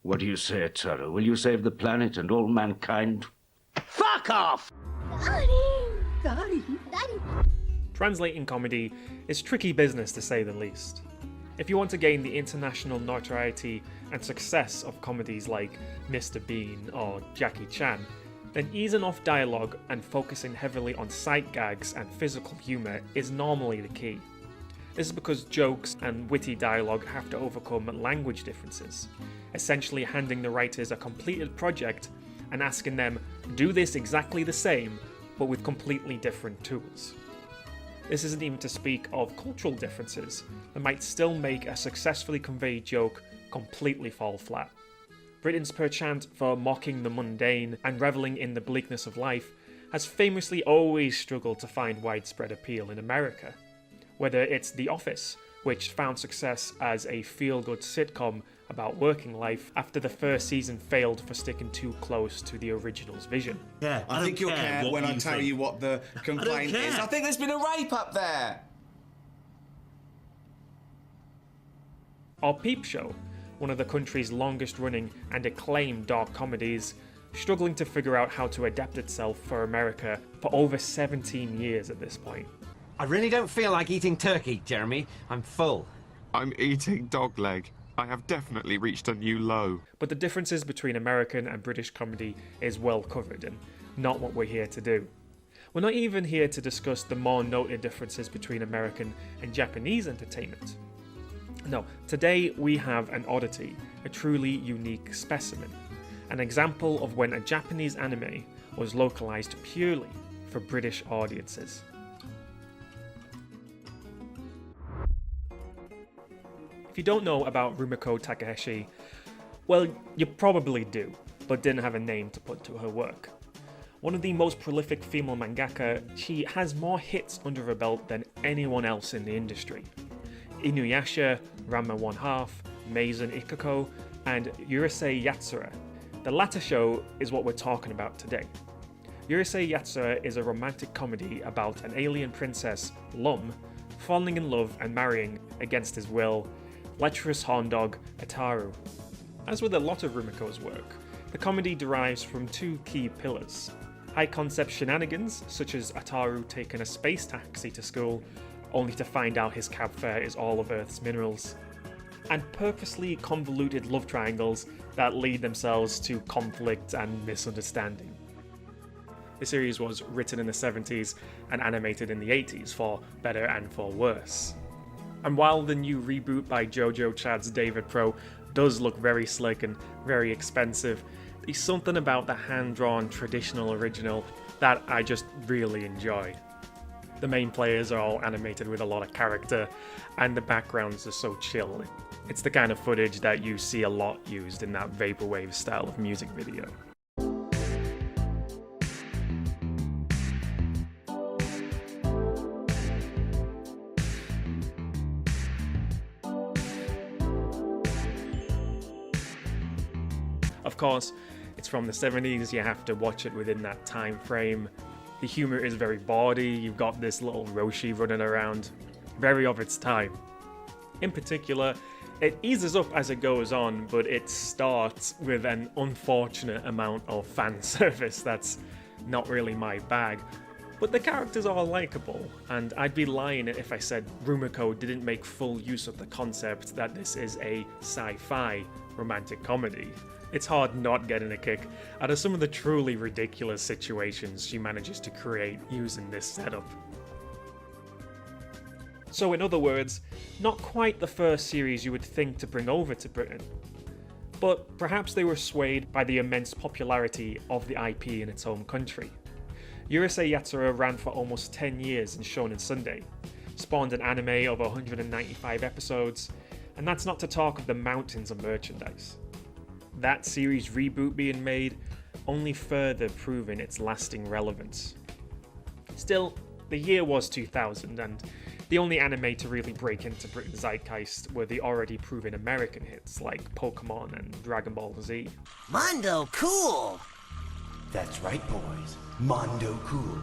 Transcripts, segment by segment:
What do you say, Yatsura? Will you save the planet and all mankind? Fuck off! Daddy. Translating comedy is tricky business to say the least. If you want to gain the international notoriety and success of comedies like Mr. Bean or Jackie Chan, then easing off dialogue and focusing heavily on sight gags and physical humour is normally the key. This is because jokes and witty dialogue have to overcome language differences, essentially handing the writers a completed project and asking them do this exactly the same but with completely different tools. This isn't even to speak of cultural differences that might still make a successfully conveyed joke completely fall flat. Britain's penchant for mocking the mundane and reveling in the bleakness of life has famously always struggled to find widespread appeal in America. Whether it's The Office, which found success as a feel-good sitcom about working life after the first season failed for sticking too close to the original's vision. Yeah, I think you'll care when I tell you what the complaint is. I think there's been a rape up there. Or Peep Show, one of the country's longest running and acclaimed dark comedies, struggling to figure out how to adapt itself for America for over 17 years at this point. I really don't feel like eating turkey, Jeremy. I'm full. I'm eating dog leg. I have definitely reached a new low. But the differences between American and British comedy is well covered and not what we're here to do. We're not even here to discuss the more noted differences between American and Japanese entertainment. No, today we have an oddity, a truly unique specimen, an example of when a Japanese anime was localized purely for British audiences. If you don't know about Rumiko Takahashi, well, you probably do, but didn't have a name to put to her work. One of the most prolific female mangaka, she has more hits under her belt than anyone else in the industry. Inuyasha, Ranma 1/2, Mazen Ikako, and Urusei Yatsura. The latter show is what we're talking about today. Urusei Yatsura is a romantic comedy about an alien princess, Lum, falling in love and marrying, against his will, lecherous horn dog Ataru. As with a lot of Rumiko's work, the comedy derives from two key pillars: high-concept shenanigans, such as Ataru taking a space taxi to school, only to find out his cab fare is all of Earth's minerals, and purposely convoluted love triangles that lead themselves to conflict and misunderstanding. The series was written in the 70s and animated in the 80s, for better and for worse. And while the new reboot by JoJo Chad's David Pro does look very slick and very expensive, there's something about the hand-drawn traditional original that I just really enjoy. The main players are all animated with a lot of character, and the backgrounds are so chill. It's the kind of footage that you see a lot used in that vaporwave style of music video. Of course, it's from the 70s, you have to watch it within that time frame. The humour is very bawdy, you've got this little Roshi running around, very of its time. In particular, it eases up as it goes on, but it starts with an unfortunate amount of fan service that's not really my bag. But the characters are likeable, and I'd be lying if I said Rumiko didn't make full use of the concept that this is a sci-fi romantic comedy. It's hard not getting a kick out of some of the truly ridiculous situations she manages to create using this setup. So in other words, not quite the first series you would think to bring over to Britain. But perhaps they were swayed by the immense popularity of the IP in its home country. Urusei Yatsura ran for almost 10 years in Shonen Sunday, spawned an anime of 195 episodes, and that's not to talk of the mountains of merchandise. That series reboot being made only further proving its lasting relevance. Still, the year was 2000, and the only anime to really break into Britain's zeitgeist were the already proven American hits like Pokemon and Dragon Ball Z. Mondo cool! That's right, boys. Mondo cool.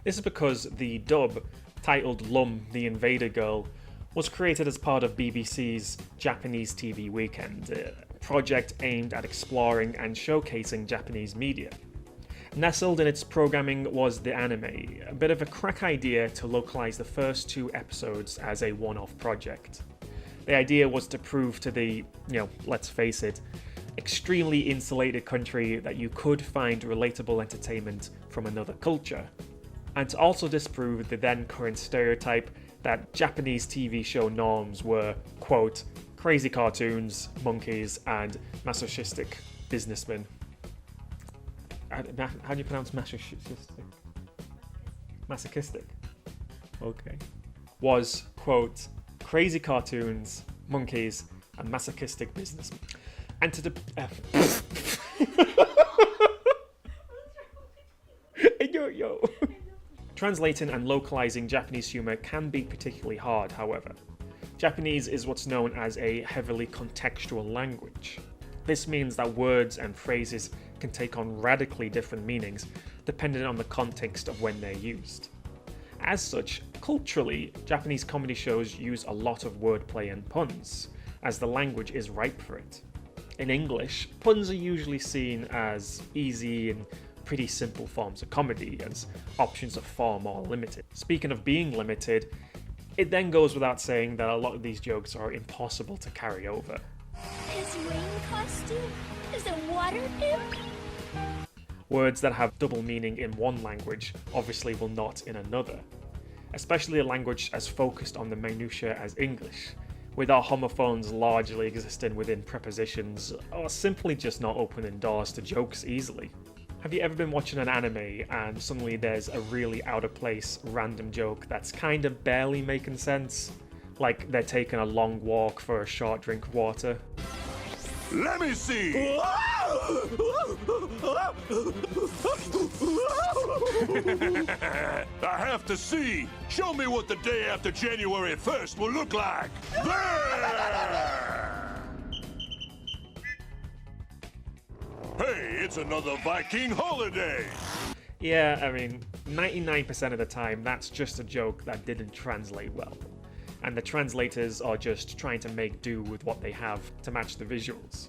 This is because the dub, titled Lum the Invader Girl, was created as part of BBC's Japanese TV Weekend. project aimed at exploring and showcasing Japanese media. Nestled in its programming was the anime, a bit of a crack idea to localize the first 2 episodes as a one-off project. The idea was to prove to the, let's face it, extremely insulated country that you could find relatable entertainment from another culture, and to also disprove the then current stereotype that Japanese TV show norms were, quote, crazy cartoons, monkeys, and masochistic businessmen. How do you pronounce masochistic? Masochistic. Okay. Was, quote, crazy cartoons, monkeys, and masochistic businessmen. And to yo. Translating and localizing Japanese humor can be particularly hard, however. Japanese is what's known as a heavily contextual language. This means that words and phrases can take on radically different meanings depending on the context of when they're used. As such, culturally, Japanese comedy shows use a lot of wordplay and puns, as the language is ripe for it. In English, puns are usually seen as easy and pretty simple forms of comedy, as options are far more limited. Speaking of being limited, it then goes without saying that a lot of these jokes are impossible to carry over. His rain costume is a water imp? Words that have double meaning in one language obviously will not in another, especially a language as focused on the minutiae as English, with our homophones largely existing within prepositions or simply just not opening doors to jokes easily. Have you ever been watching an anime and suddenly there's a really out of place random joke that's kind of barely making sense? Like they're taking a long walk for a short drink of water? Let me see! I have to see! Show me what the day after January 1st will look like! There! Hey, it's another Viking holiday! Yeah, I mean, 99% of the time that's just a joke that didn't translate well. And the translators are just trying to make do with what they have to match the visuals.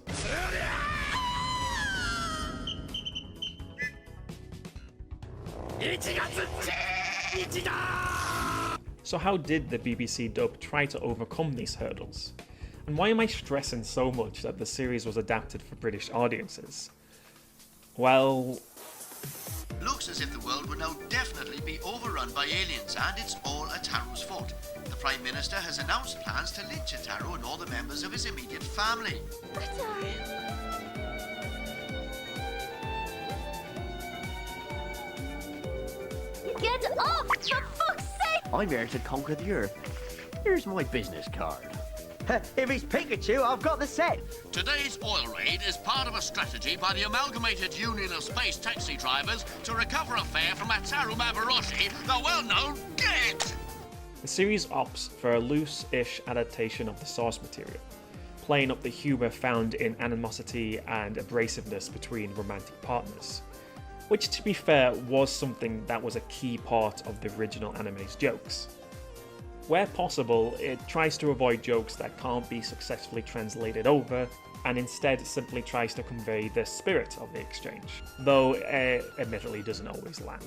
So how did the BBC dub try to overcome these hurdles? And why am I stressing so much that the series was adapted for British audiences? Well... Looks as if the world would now definitely be overrun by aliens, and it's all Ataru's fault. The Prime Minister has announced plans to lynch Ataru and all the members of his immediate family. Get up! For fuck's sake! I'm here to conquer the Earth. Here's my business card. If it's Pikachu, I've got the set. Today's oil raid is part of a strategy by the Amalgamated Union of Space Taxi Drivers to recover a fare from Ataru Maboroshi, the well-known Git! The series opts for a loose-ish adaptation of the source material, playing up the humour found in animosity and abrasiveness between romantic partners, which, to be fair, was something that was a key part of the original anime's jokes. Where possible, it tries to avoid jokes that can't be successfully translated over, and instead simply tries to convey the spirit of the exchange, though it admittedly doesn't always land.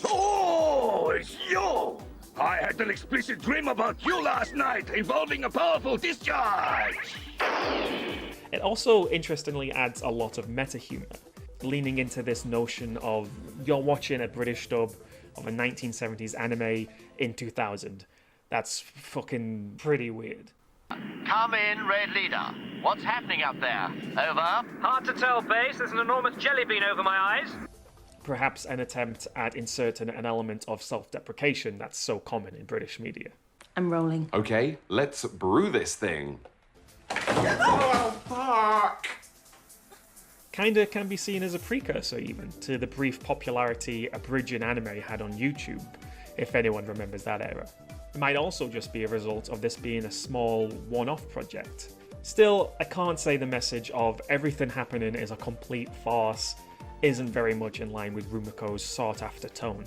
Oh, it's you! I had an explicit dream about you last night involving a powerful discharge! It also interestingly adds a lot of meta-humor, leaning into this notion of you're watching a British dub of a 1970s anime in 2000. That's fucking pretty weird. Come in, Red Leader. What's happening up there? Over. Hard to tell, Base. There's an enormous jelly bean over my eyes. Perhaps an attempt at inserting an element of self-deprecation that's so common in British media. I'm rolling. Okay, let's brew this thing. Kinda can be seen as a precursor even to the brief popularity abridging anime had on YouTube, if anyone remembers that era. It might also just be a result of this being a small one-off project. Still, I can't say the message of everything happening is a complete farce isn't very much in line with Rumeko's sought-after tone.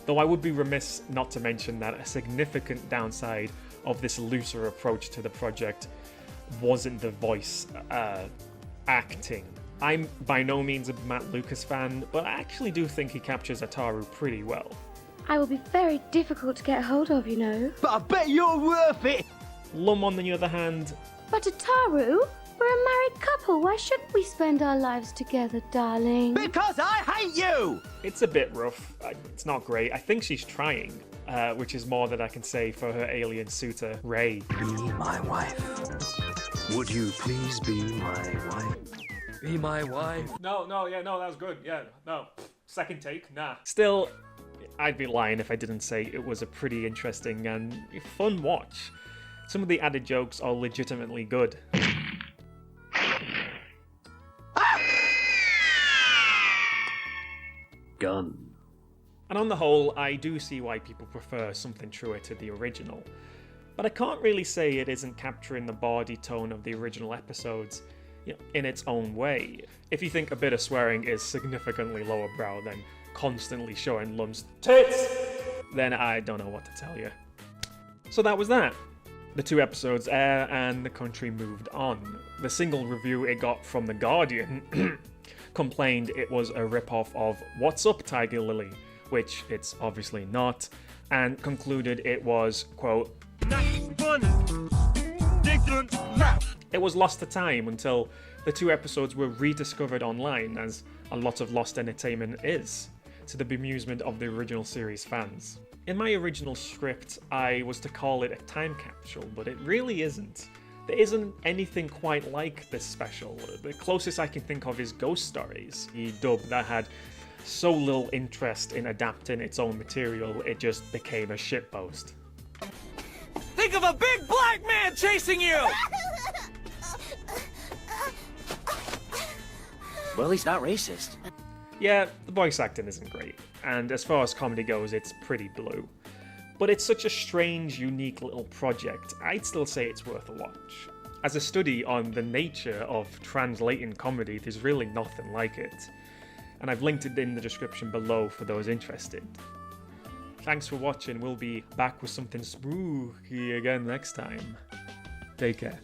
Though I would be remiss not to mention that a significant downside of this looser approach to the project wasn't the voice acting. I'm by no means a Matt Lucas fan, but I actually do think he captures Ataru pretty well. I will be very difficult to get hold of, you know. But I bet you're worth it! Lum, on the other hand... But Ataru, we're a married couple. Why shouldn't we spend our lives together, darling? Because I hate you! It's a bit rough. It's not great. I think she's trying, which is more than I can say for her alien suitor, Ray. Be my wife. Would you please be my wife? Be my wife. No, that was good. Yeah, no. Second take, nah. Still, I'd be lying if I didn't say it was a pretty interesting and fun watch. Some of the added jokes are legitimately good. Gun. And on the whole, I do see why people prefer something truer to the original. But I can't really say it isn't capturing the bawdy tone of the original episodes, in its own way. If you think a bit of swearing is significantly lower brow than constantly showing Lum's tits, then I don't know what to tell you. So that was that. The 2 episodes air and the country moved on. The single review it got from The Guardian complained it was a rip-off of What's Up, Tiger Lily, which it's obviously not, and concluded it was, quote, it was lost to time until the 2 episodes were rediscovered online, as a lot of lost entertainment is, to the bemusement of the original series fans. In my original script, I was to call it a time capsule, but it really isn't. There isn't anything quite like this special. The closest I can think of is Ghost Stories, the dub that had so little interest in adapting its own material, it just became a shitpost. Think of a big black man chasing you! Well, he's not racist. Yeah, the voice acting isn't great, and as far as comedy goes, it's pretty blue. But it's such a strange, unique little project, I'd still say it's worth a watch. As a study on the nature of translating comedy, there's really nothing like it. And I've linked it in the description below for those interested. Thanks for watching, we'll be back with something spooky again next time. Take care.